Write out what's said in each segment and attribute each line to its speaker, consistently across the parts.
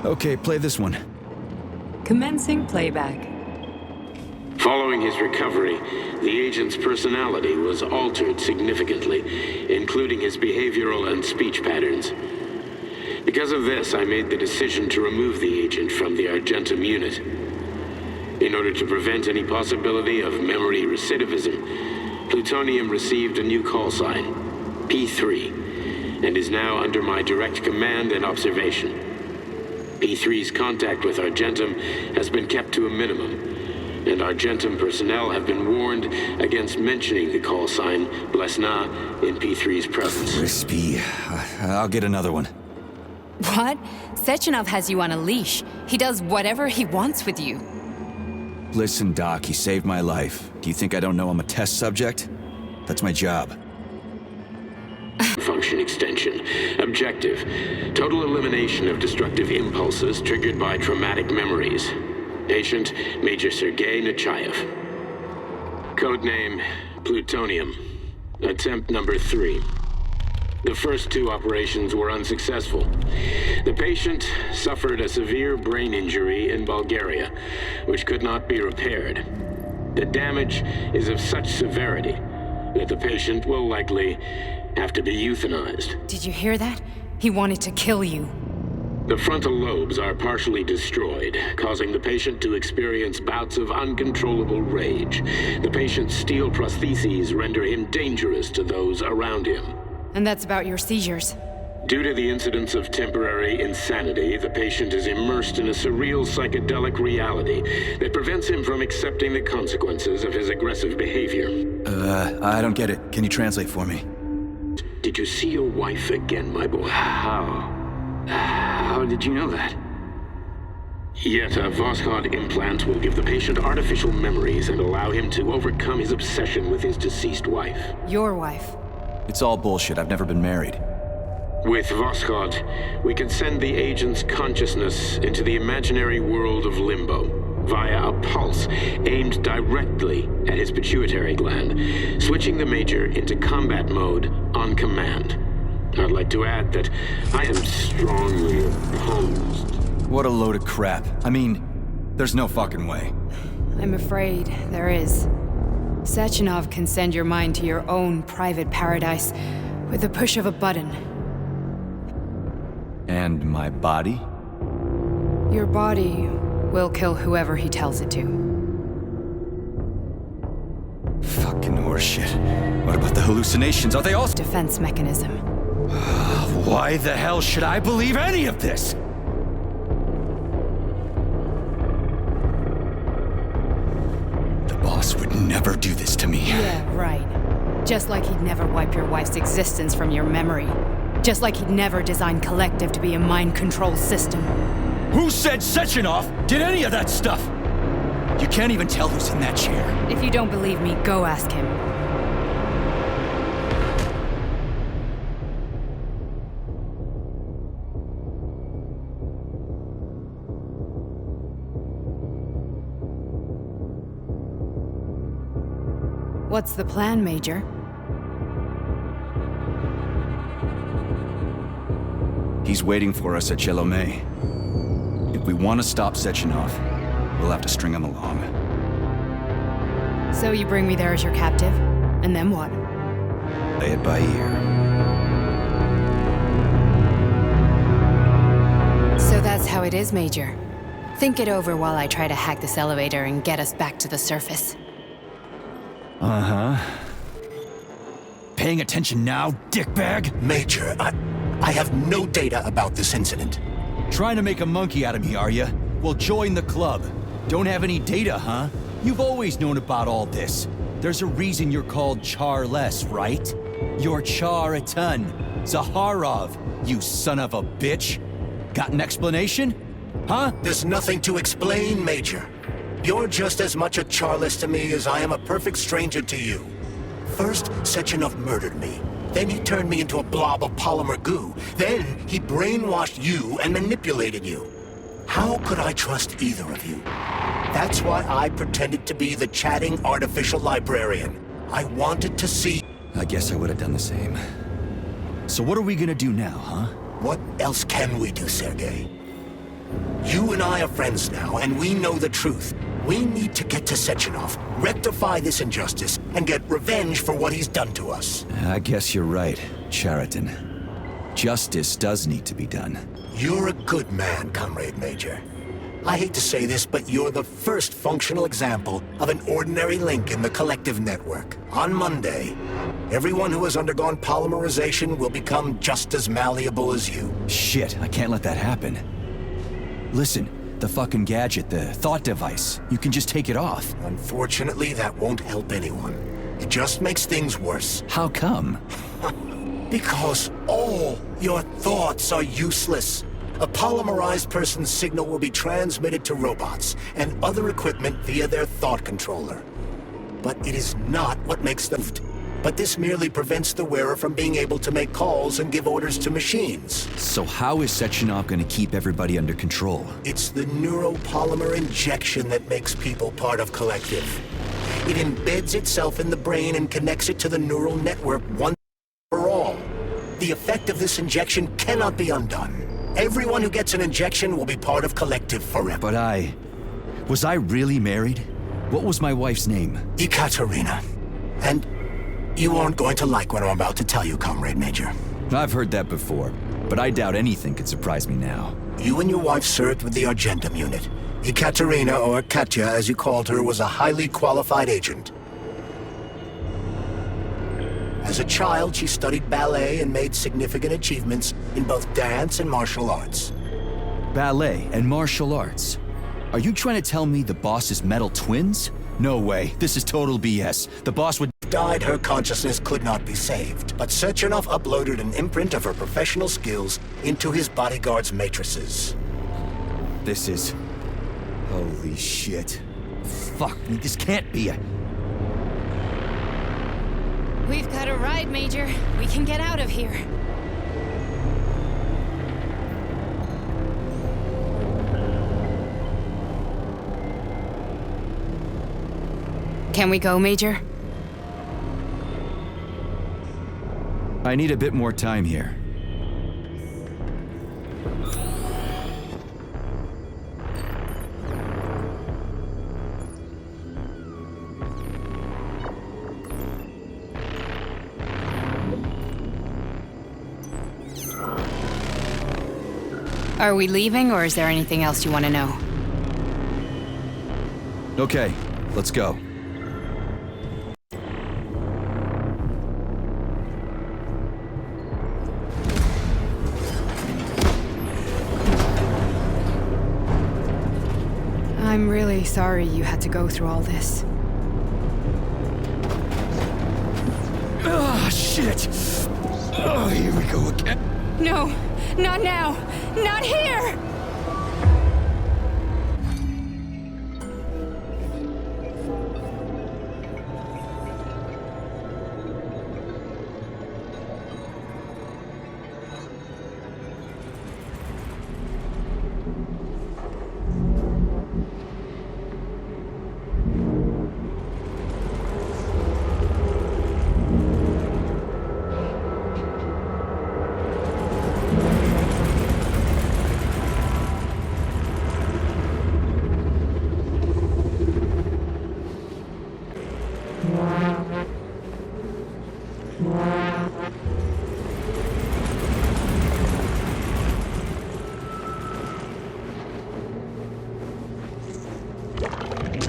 Speaker 1: Okay, play this one.
Speaker 2: Commencing playback.
Speaker 3: Following his recovery, the agent's personality was altered significantly, including his behavioral and speech patterns. Because of this, I made the decision to remove the agent from the Argentum unit. In order to prevent any possibility of memory recidivism, Plutonium received a new call sign, P3, and is now under my direct command and observation. P3's contact with Argentum has been kept to a minimum, and Argentum personnel have been warned against mentioning the call sign Blesna in P3's presence.
Speaker 1: Crispy. I'll get another one.
Speaker 2: What? Sechenov has you on a leash. He does whatever he wants with you.
Speaker 1: Listen, Doc, he saved my life. Do you think I don't know I'm a test subject? That's my job.
Speaker 3: Function extension. Objective: total elimination of destructive impulses triggered by traumatic memories. Patient: Major Sergei Nechayev. Codename: Plutonium. Attempt number 3. The first 2 operations were unsuccessful. The patient suffered a severe brain injury in Bulgaria, which could not be repaired. The damage is of such severity that the patient will likely have to be euthanized.
Speaker 2: Did you hear that? He wanted to kill you.
Speaker 3: The frontal lobes are partially destroyed, causing the patient to experience bouts of uncontrollable rage. The patient's steel prostheses render him dangerous to those around him.
Speaker 2: And that's about your seizures.
Speaker 3: Due to the incidence of temporary insanity, the patient is immersed in a surreal psychedelic reality that prevents him from accepting the consequences of his aggressive behavior.
Speaker 1: I don't get it. Can you translate for me?
Speaker 3: Did you see your wife again, my boy?
Speaker 4: How did you know that?
Speaker 3: Yet a Voskhod implant will give the patient artificial memories and allow him to overcome his obsession with his deceased wife.
Speaker 2: Your wife.
Speaker 1: It's all bullshit. I've never been married.
Speaker 3: With Voskhod, we can send the agent's consciousness into the imaginary world of limbo via a pulse aimed directly at his pituitary gland, switching the Major into combat mode on command. I'd like to add that I am strongly opposed.
Speaker 1: What a load of crap. I mean, there's no fucking way.
Speaker 2: I'm afraid there is. Sechenov can send your mind to your own private paradise with the push of a button.
Speaker 1: And my body?
Speaker 2: Your body will kill whoever he tells it to.
Speaker 1: Fucking horseshit. What about the hallucinations? Are they all
Speaker 2: Defense mechanism.
Speaker 1: Why the hell should I believe any of this? The boss would never do this to me.
Speaker 2: Yeah, right. Just like he'd never wipe your wife's existence from your memory. Just like he'd never design Collective to be a mind control system.
Speaker 1: Who said Sechenov did any of that stuff? You can't even tell who's in that chair.
Speaker 2: If you don't believe me, go ask him. What's the plan, Major?
Speaker 1: He's waiting for us at Chelomey. If we want to stop Sechenov, we'll have to string him along.
Speaker 2: So you bring me there as your captive, and then what?
Speaker 1: Play it by ear.
Speaker 2: So that's how it is, Major. Think it over while I try to hack this elevator and get us back to the surface.
Speaker 1: Uh-huh. Paying attention now, dickbag?
Speaker 5: Major, I have no data about this incident.
Speaker 1: Trying to make a monkey out of me, are you? Well, join the club. Don't have any data, huh? You've always known about all this. There's a reason you're called Charless, right? You're Char a ton. Zaharov, you son of a bitch. Got an explanation? Huh?
Speaker 5: There's nothing to explain, Major. You're just as much a Charless to me as I am a perfect stranger to you. First, Sechenov murdered me. Then he turned me into a blob of polymer goo. Then he brainwashed you and manipulated you. How could I trust either of you? That's why I pretended to be the chatting artificial librarian. I wanted to see...
Speaker 1: I guess I would have done the same. So what are we gonna do now, huh?
Speaker 5: What else can we do, Sergei? You and I are friends now, and we know the truth. We need to get to Sechenov, rectify this injustice, and get revenge for what he's done to us.
Speaker 1: I guess you're right, Chariton. Justice does need to be done.
Speaker 5: You're a good man, Comrade Major. I hate to say this, but you're the first functional example of an ordinary link in the collective network. On Monday, everyone who has undergone polymerization will become just as malleable as you.
Speaker 1: Shit, I can't let that happen. Listen, the fucking gadget, the thought device, you can just take it off.
Speaker 5: Unfortunately, that won't help anyone. It just makes things worse.
Speaker 1: How come?
Speaker 5: Because all your thoughts are useless. A polymerized person's signal will be transmitted to robots and other equipment via their thought controller. But it is not what makes them... But this merely prevents the wearer from being able to make calls and give orders to machines.
Speaker 1: So how is Sechenov gonna keep everybody under control?
Speaker 5: It's the neuropolymer injection that makes people part of Collective. It embeds itself in the brain and connects it to the neural network once for all. The effect of this injection cannot be undone. Everyone who gets an injection will be part of Collective forever.
Speaker 1: But was I really married? What was my wife's name?
Speaker 5: Ekaterina. And you aren't going to like what I'm about to tell you, Comrade Major.
Speaker 1: I've heard that before, but I doubt anything could surprise me now.
Speaker 5: You and your wife served with the Argentum unit. Ekaterina, or Katya as you called her, was a highly qualified agent. As a child, she studied ballet and made significant achievements in both dance and martial arts.
Speaker 1: Ballet and martial arts? Are you trying to tell me the boss is metal twins? No way, this is total BS. The boss would...
Speaker 5: Died, her consciousness could not be saved, but Sechenov uploaded an imprint of her professional skills into his bodyguard's matrices.
Speaker 1: This is... Holy shit. Fuck me, this can't be a...
Speaker 2: We've got a ride, Major. We can get out of here. Can we go, Major?
Speaker 1: I need a bit more time here.
Speaker 2: Are we leaving, or is there anything else you want to know?
Speaker 1: Okay, let's go.
Speaker 2: I'm really sorry you had to go through all this.
Speaker 1: Ah, shit! Oh, here we go again.
Speaker 2: No, not now! Not here!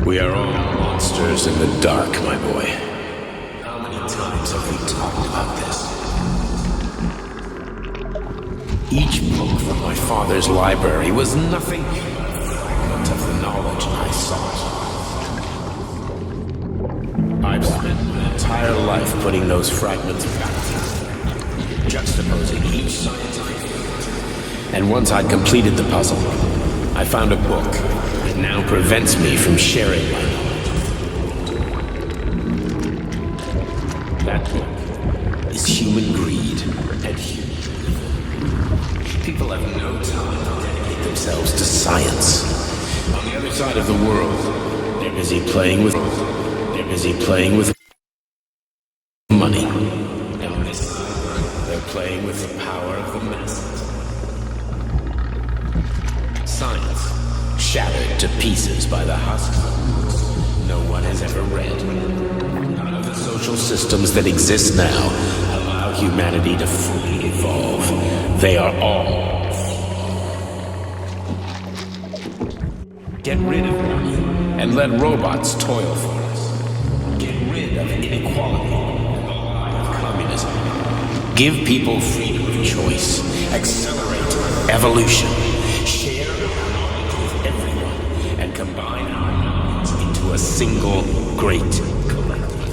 Speaker 3: We are all monsters in the dark, my boy. How many times have we talked about this? Each book from my father's library was nothing but of the knowledge I sought. I've spent my entire life putting those fragments back together, juxtaposing each scientific fact. And once I'd completed the puzzle, I found a book that now prevents me from sharing my knowledge. That book is human greed and human evil. People have no time to dedicate themselves to science. On the other side of the world, they're busy playing with money. And on this side, they're playing with the power of the masses. Science shattered to pieces by the husks no one has ever read. None of the social systems that exist now allow humanity to fully evolve. They are all. Get rid of money and let robots toil for us. Get rid of inequality and the lie of communism. Give people freedom of choice. Accelerate evolution. Share our knowledge with everyone and combine our minds into a single great collective.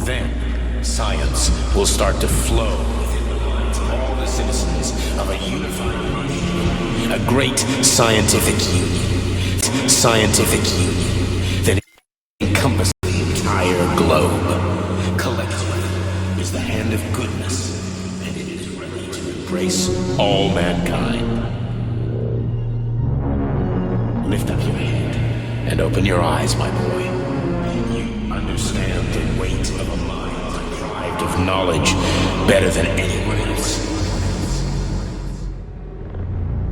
Speaker 3: Then science will start to flow within the minds of all the citizens of a unified nation. A great scientific union that encompasses the entire globe. Collectively is the hand of goodness, and it is ready to embrace all mankind. Lift up your head and open your eyes, my boy. You understand the weight of a mind deprived of knowledge better than anyone else.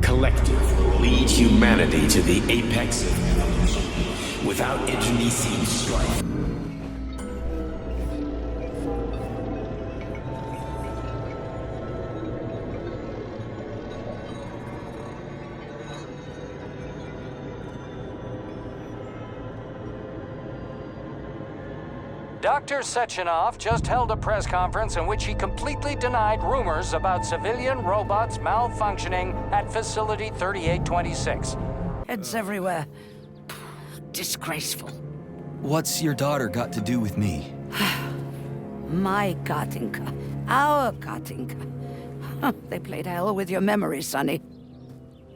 Speaker 3: Collective will lead humanity to the apex of evolution without internecine strife.
Speaker 4: Dr. Sechenov just held a press conference in which he completely denied rumors about civilian robots malfunctioning at Facility 3826.
Speaker 6: Heads everywhere. Disgraceful.
Speaker 1: What's your daughter got to do with me?
Speaker 6: My Katinka. Our Katinka. They played hell with your memory, Sonny.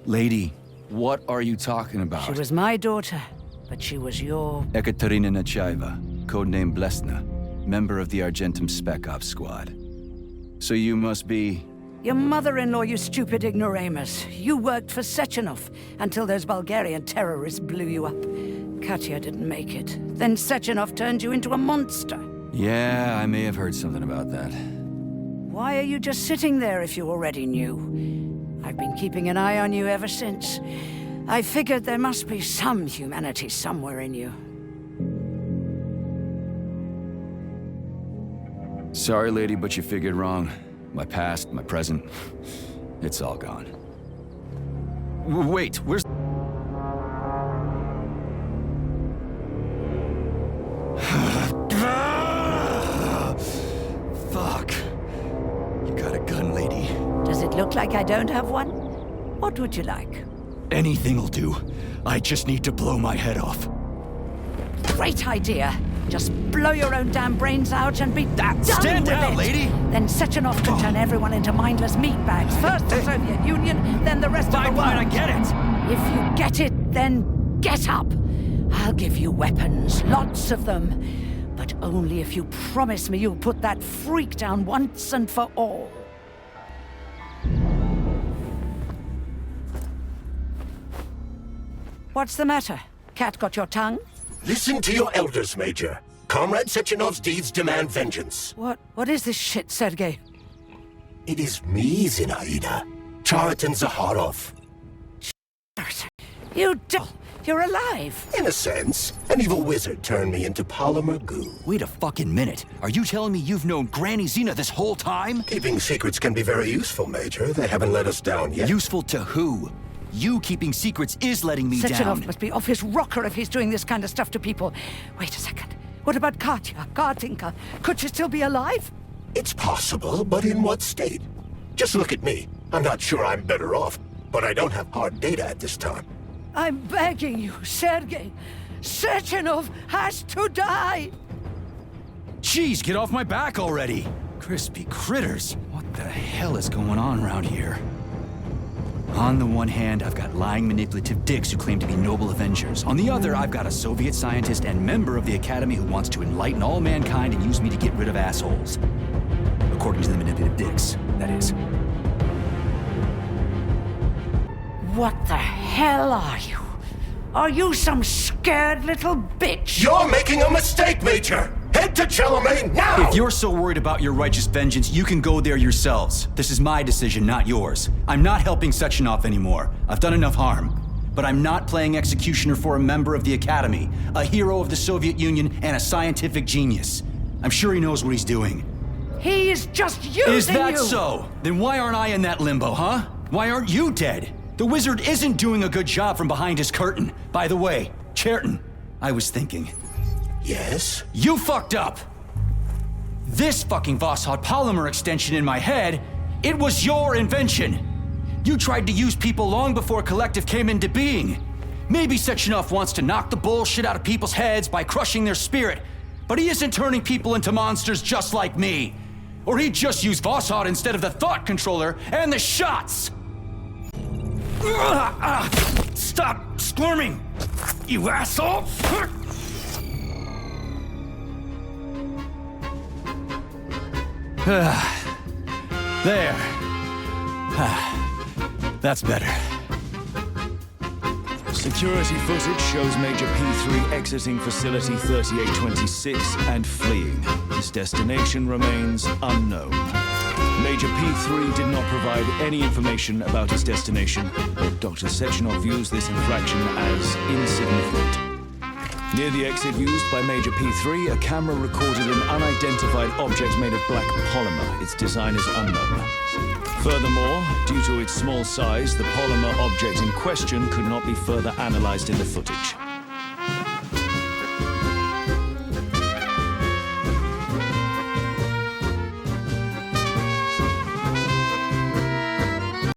Speaker 1: Lady, what are you talking about?
Speaker 6: She was my daughter, but she was your...
Speaker 1: Ekaterina Nechaeva, codename Blesna, member of the Argentum Spec Ops squad. So you must be...
Speaker 6: Your mother-in-law, you stupid ignoramus. You worked for Sechenov until those Bulgarian terrorists blew you up. Katya didn't make it. Then Sechenov turned you into a monster.
Speaker 1: Yeah, I may have heard something about that.
Speaker 6: Why are you just sitting there if you already knew? I've been keeping an eye on you ever since. I figured there must be some humanity somewhere in you.
Speaker 1: Sorry, lady, but you figured wrong. My past, my present, it's all gone. Wait, where's... Fuck. You got a gun, lady.
Speaker 6: Does it look like I don't have one? What would you like?
Speaker 1: Anything'll do. I just need to blow my head off.
Speaker 6: Great idea. Just blow your own damn brains out and be done
Speaker 1: Stand
Speaker 6: with
Speaker 1: down,
Speaker 6: it.
Speaker 1: lady!
Speaker 6: Then Sechenov can turn everyone into mindless meatbags. First the Soviet Union, then the rest of the world.
Speaker 1: Fine, I get it.
Speaker 6: If you get it, then get up. I'll give you weapons, lots of them. But only if you promise me you'll put that freak down once and for all. What's the matter? Cat got your tongue?
Speaker 5: Listen to your elders, Major. Comrade Sechenov's deeds demand vengeance.
Speaker 6: What is this shit, Sergei?
Speaker 5: It is me, Zinaida. Chariton Zaharov.
Speaker 6: You You're alive.
Speaker 5: In a sense, an evil wizard turned me into polymer goo.
Speaker 1: Wait a fucking minute. Are you telling me you've known Granny Xena this whole time?
Speaker 5: Keeping secrets can be very useful, Major. They haven't let us down yet.
Speaker 1: Useful to who? You keeping secrets is letting me down.
Speaker 6: Sechenov must be off his rocker if he's doing this kind of stuff to people. Wait a second. What about Katya, Katinka? Could she still be alive?
Speaker 5: It's possible, but in what state? Just look at me. I'm not sure I'm better off, but I don't have hard data at this time.
Speaker 6: I'm begging you, Sergei. Sechenov has to die!
Speaker 1: Jeez, get off my back already! Crispy critters. What the hell is going on around here? On the one hand, I've got lying, manipulative dicks who claim to be noble avengers. On the other, I've got a Soviet scientist and member of the Academy who wants to enlighten all mankind and use me to get rid of assholes. According to the manipulative dicks, that is.
Speaker 6: What the hell are you? Are you some scared little bitch?
Speaker 5: You're making a mistake, Major! Head to Charlemagne now!
Speaker 1: If you're so worried about your righteous vengeance, you can go there yourselves. This is my decision, not yours. I'm not helping Sechenov anymore. I've done enough harm. But I'm not playing executioner for a member of the Academy, a hero of the Soviet Union, and a scientific genius. I'm sure he knows what he's doing.
Speaker 6: He is just using you!
Speaker 1: Is that so? Then why aren't I in that limbo, huh? Why aren't you dead? The wizard isn't doing a good job from behind his curtain. By the way, Cherton, I was thinking.
Speaker 5: Yes?
Speaker 1: You fucked up! This fucking Voskhod polymer extension in my head, it was your invention! You tried to use people long before Collective came into being. Maybe Sechenov wants to knock the bullshit out of people's heads by crushing their spirit, but he isn't turning people into monsters just like me. Or he'd just use Voskhod instead of the thought controller and the shots! Stop squirming, you asshole! There. That's better.
Speaker 7: Security footage shows Major P3 exiting facility 3826 and fleeing. His destination remains unknown. Major P3 did not provide any information about his destination, but Dr. Sechenov views this infraction as insignificant. Near the exit used by Major P3, a camera recorded an unidentified object made of black polymer. Its design is unknown. Furthermore, due to its small size, the polymer object in question could not be further analyzed in the footage.